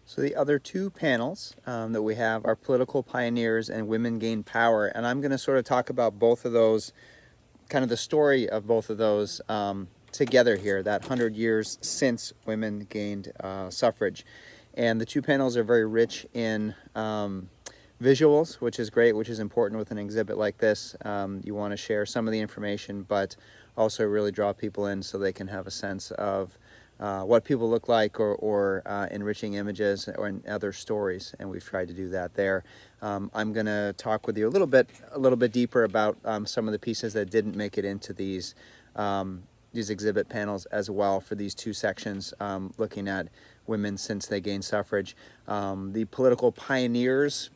So the other two panels that we have are Political Pioneers and Women Gain Power. And I'm going to sort of talk about both of those, kind of the story of both of those together here, that 100 years since women gained suffrage. And the two panels are very rich in visuals, which is great, which is important with an exhibit like this. You want to share some of the information, but also really draw people in so they can have a sense of what people look like, or enriching images or other stories, and we've tried to do that there. I'm going to talk with you a little bit deeper about some of the pieces that didn't make it into these exhibit panels as well for these two sections, looking at women since they gained suffrage. The Political Pioneers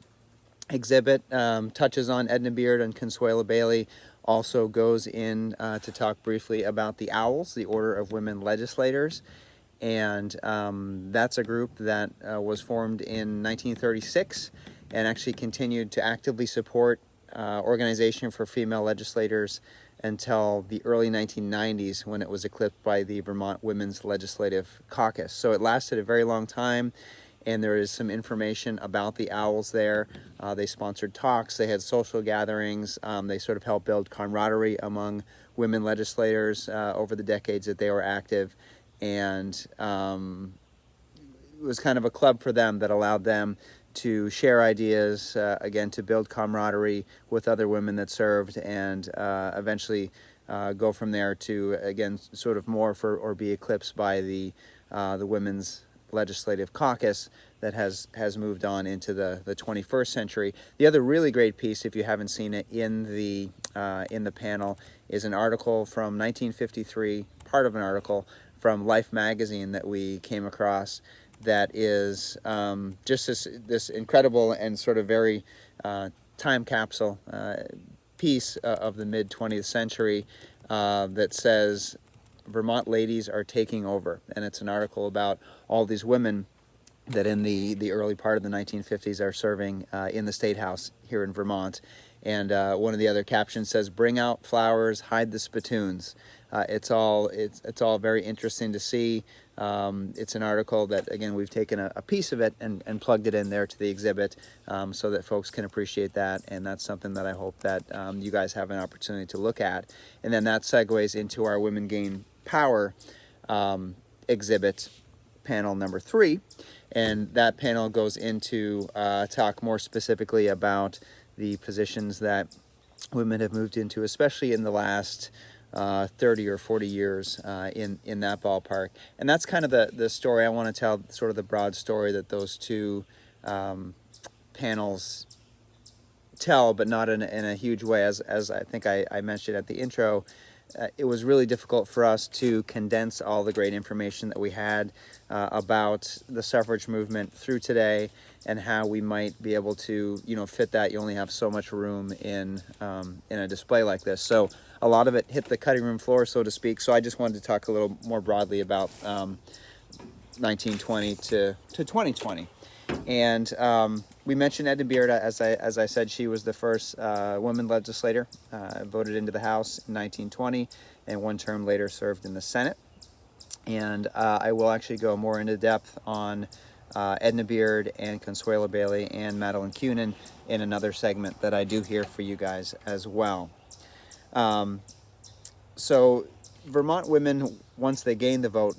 exhibit touches on Edna Beard and Consuelo Bailey, also goes in to talk briefly about the Owls, the Order of Women Legislators. And that's a group that was formed in 1936 and actually continued to actively support organization for female legislators until the early 1990s, when it was eclipsed by the Vermont Women's Legislative Caucus. So it lasted a very long time, and there is some information about the Owls there. They sponsored talks, they had social gatherings, they sort of helped build camaraderie among women legislators over the decades that they were active. And it was kind of a club for them that allowed them to share ideas, again, to build camaraderie with other women that served, and eventually go from there to, again, sort of morph or be eclipsed by the Women's Legislative Caucus that has moved on into the 21st century. The other really great piece, if you haven't seen it in the panel, is an article from 1953, part of an article from Life magazine that we came across, that is just this incredible and sort of very time capsule piece of the mid-20th century that says Vermont ladies are taking over. And it's an article about all these women that in the early part of the 1950s are serving in the State House here in Vermont. And one of the other captions says, "Bring out flowers, hide the spittoons." It's all very interesting to see. It's an article that, again, we've taken a piece of it and plugged it in there to the exhibit, so that folks can appreciate that. And that's something that I hope that you guys have an opportunity to look at. And then that segues into our Women Gain Power exhibit, panel number 3. And that panel goes into talk more specifically about the positions that women have moved into, especially in the last 30 or 40 years, in that ballpark. And that's kind of the story I want to tell, sort of the broad story that those two panels tell, but not in a huge way. As I think I mentioned at the intro, it was really difficult for us to condense all the great information that we had about the suffrage movement through today, and how we might be able to, fit that. You only have so much room in a display like this. So a lot of it hit the cutting room floor, so to speak. So I just wanted to talk a little more broadly about 1920 to 2020. And we mentioned Edna Beard. As I said, she was the first woman legislator, voted into the House in 1920, and one term later served in the Senate. And I will actually go more into depth on Edna Beard and Consuelo Bailey and Madeline Kunin in another segment that I do here for you guys as well. So Vermont women, once they gained the vote,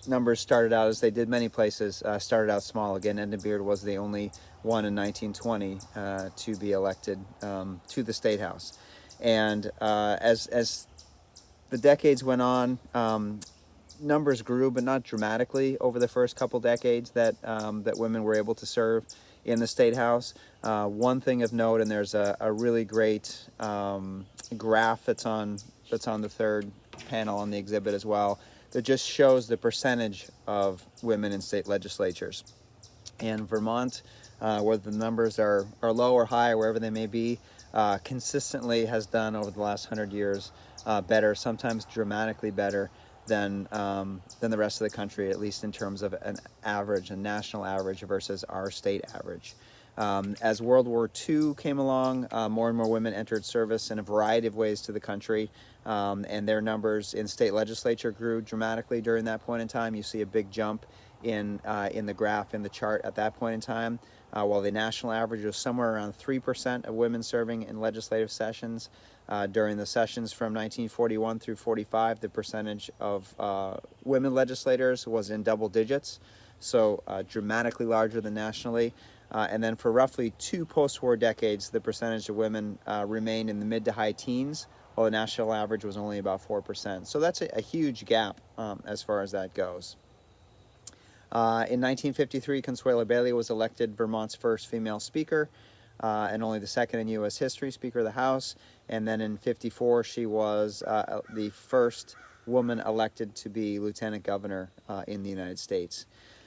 numbers started out, as they did many places, started out small. Again, Edna Beard was the only one in 1920 to be elected to the State House. And as the decades went on, numbers grew, but not dramatically over the first couple decades that women were able to serve in the State House. One thing of note, and there's a really great graph that's on the third panel on the exhibit as well, that just shows the percentage of women in state legislatures. And Vermont, whether the numbers are low or high, wherever they may be, consistently has done over the last 100 years better, sometimes dramatically better than the rest of the country, at least in terms of an average, a national average versus our state average. As World War II came along, more and more women entered service in a variety of ways to the country, and their numbers in state legislature grew dramatically during that point in time. You see a big jump in the graph, in the chart at that point in time, while the national average was somewhere around 3% of women serving in legislative sessions. During the sessions from 1941 through 45, the percentage of women legislators was in double digits, so dramatically larger than nationally. And then for roughly 2 post-war decades, the percentage of women remained in the mid to high teens, while the national average was only about 4%. So that's a huge gap as far as that goes. In 1953, Consuelo Bailey was elected Vermont's first female speaker, and only the second in U.S. history, Speaker of the House. And then in 54, she was the first woman elected to be lieutenant governor in the United States.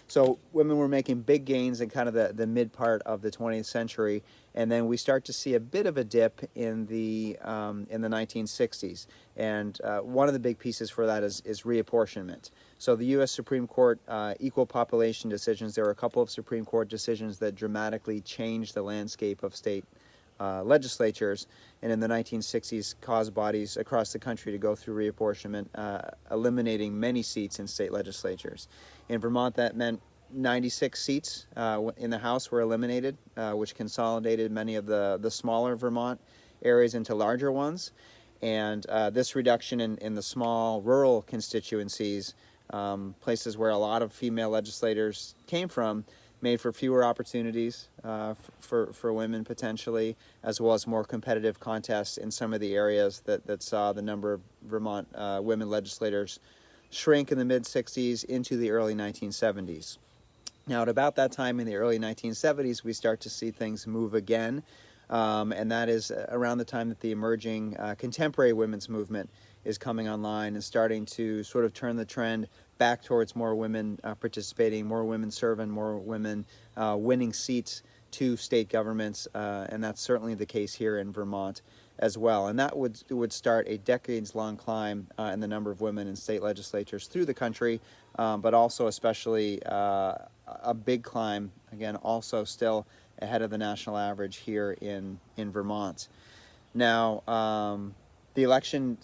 So women were making big gains in kind of the mid part of the 20th century, and then we start to see a bit of a dip in the 1960s. And one of the big pieces for that is reapportionment. So the U.S. Supreme Court equal population decisions, there were a couple of Supreme Court decisions that dramatically changed the landscape of state legislatures, and in the 1960s caused bodies across the country to go through reapportionment, eliminating many seats in state legislatures. In Vermont, that meant 96 seats in the House were eliminated, which consolidated many of the smaller Vermont areas into larger ones. And this reduction in the small rural constituencies, places where a lot of female legislators came from, made for fewer opportunities for women potentially, as well as more competitive contests in some of the areas that saw the number of Vermont women legislators shrink in the mid-60s into the early 1970s. Now, at about that time in the early 1970s, we start to see things move again, and that is around the time that the emerging contemporary women's movement is coming online and starting to sort of turn the trend back towards more women participating, more women serving, more women winning seats to state governments, and that's certainly the case here in Vermont as well. And that would start a decades-long climb in the number of women in state legislatures through the country, but also especially a big climb, again, also still ahead of the national average here in Vermont. Now, the election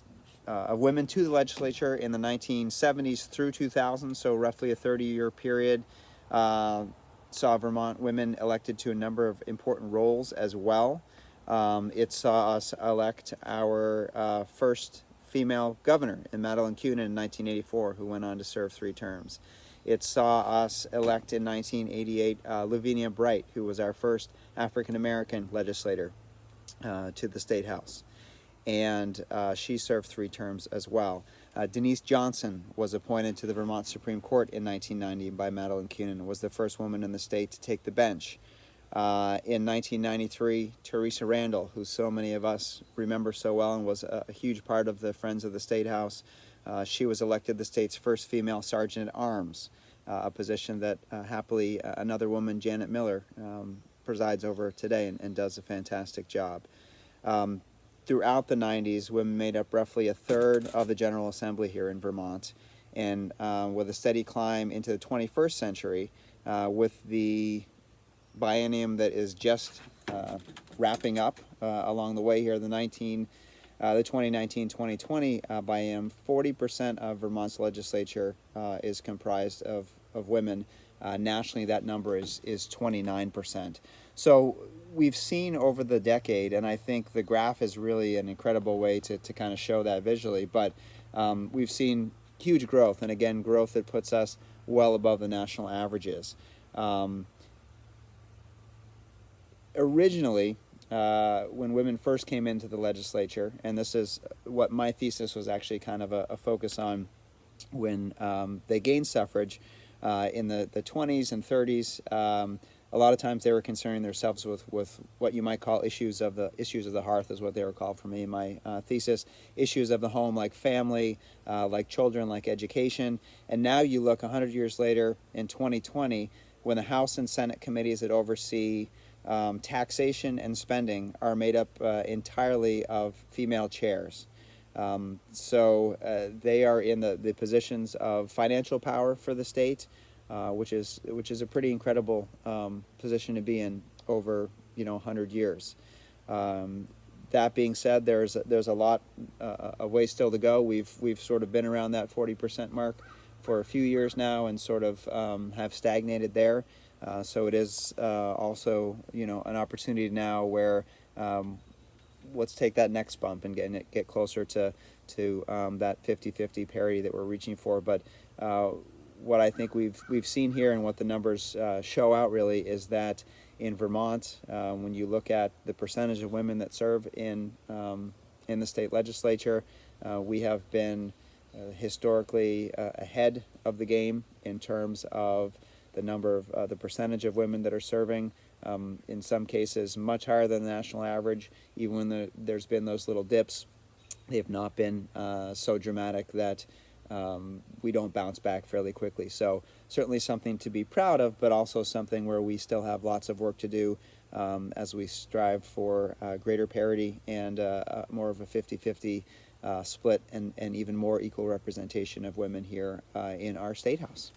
of women to the legislature in the 1970s through 2000, so roughly a 30-year period, saw Vermont women elected to a number of important roles as well. It saw us elect our first female governor in Madeleine Kunin in 1984, who went on to serve 3 terms. It saw us elect in 1988 Lavinia Bright, who was our first African-American legislator to the State House. And she served 3 terms as well. Denise Johnson was appointed to the Vermont Supreme Court in 1990 by Madeleine Kunin, was the first woman in the state to take the bench. In 1993, Teresa Randall, who so many of us remember so well and was a huge part of the Friends of the State House, she was elected the state's first female sergeant-at-arms, a position that happily another woman, Janet Miller, presides over today and does a fantastic job. Throughout the 90s, women made up roughly a third of the General Assembly here in Vermont, and with a steady climb into the 21st century, with the biennium that is just wrapping up along the way here, the 2019-2020 biennium, 40% of Vermont's legislature is comprised of women. Nationally, that number is 29%. So we've seen over the decade, and I think the graph is really an incredible way to kind of show that visually, but we've seen huge growth, and again, growth that puts us well above the national averages. Originally, when women first came into the legislature, and this is what my thesis was actually kind of a focus on when they gained suffrage in the 20s and 30s, a lot of times they were concerning themselves with what you might call issues of the hearth, is what they were called for me in my thesis. Issues of the home, like family, like children, like education. And now you look 100 years later in 2020, when the House and Senate committees that oversee taxation and spending are made up entirely of female chairs. So they are in the positions of financial power for the state, which is a pretty incredible position to be in over 100 years. That being said, there's a lot of way still to go. We've sort of been around that 40% mark for a few years now and sort of have stagnated there. So it is also, you know, an opportunity now where let's take that next bump and get closer to that 50-50 parity that we're reaching for. But what I think we've seen here and what the numbers show out really is that in Vermont, when you look at the percentage of women that serve in the state legislature, we have been historically ahead of the game in terms of the number of the percentage of women that are serving. In some cases, much higher than the national average. Even when there's been those little dips, they have not been so dramatic that we don't bounce back fairly quickly. So certainly something to be proud of, but also something where we still have lots of work to do as we strive for greater parity and more of a 50-50 split and even more equal representation of women here in our State House.